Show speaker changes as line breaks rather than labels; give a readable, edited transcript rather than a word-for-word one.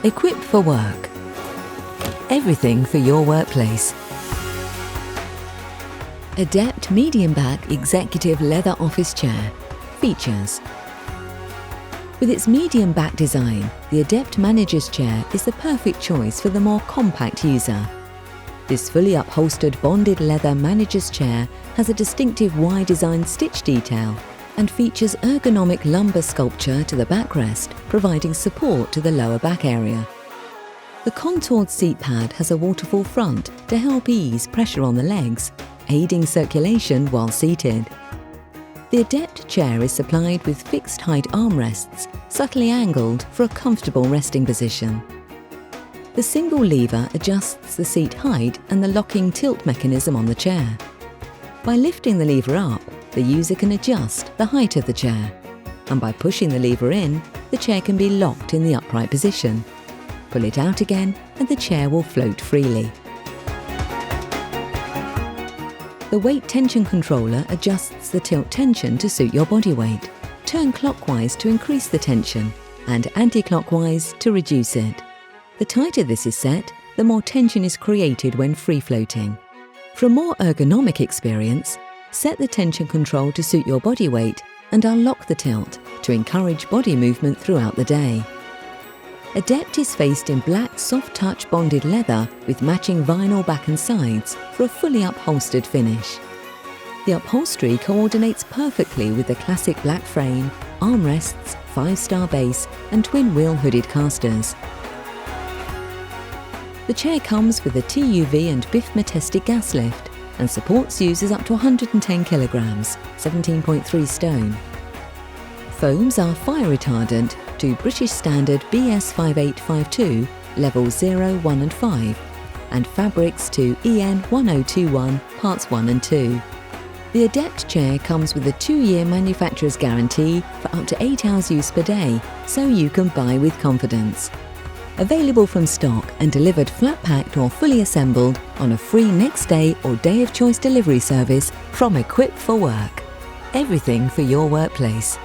Equipped for work. Everything for your workplace. Adept medium back executive leather office chair. Features. With its medium back design, the Adept manager's chair is the perfect choice for the more compact user. This fully upholstered bonded leather manager's chair has a distinctive Y-design stitch detail and features ergonomic lumbar sculpture to the backrest, providing support to the lower back area. The contoured seat pad has a waterfall front to help ease pressure on the legs, aiding circulation while seated. The Adept chair is supplied with fixed height armrests, subtly angled for a comfortable resting position. The single lever adjusts the seat height and the locking tilt mechanism on the chair. By lifting the lever up, the user can adjust the height of the chair, and by pushing the lever in, the chair can be locked in the upright position. Pull it out again and the chair will float freely. The weight tension controller adjusts the tilt tension to suit your body weight. Turn clockwise to increase the tension and anti-clockwise to reduce it. The tighter this is set, the more tension is created when free-floating. For a more ergonomic experience, set the tension control to suit your body weight and unlock the tilt to encourage body movement throughout the day. Adept is faced in black soft-touch bonded leather with matching vinyl back and sides for a fully upholstered finish. The upholstery coordinates perfectly with the classic black frame, armrests, 5-star base and twin-wheel hooded casters. The chair comes with a TUV and BIFMA-tested gas lift and supports users up to 110 kilograms, 17.3 stone. Foams are fire retardant to British Standard BS 5852 levels 0, 1 and 5 and fabrics to EN 1021 parts 1 and 2. The Adept chair comes with a 2-year manufacturer's guarantee for up to 8 hours use per day, so you can buy with confidence. Available from stock and delivered flat-packed or fully assembled on a free next day or day of choice delivery service from Equipped for Work. Everything for your workplace.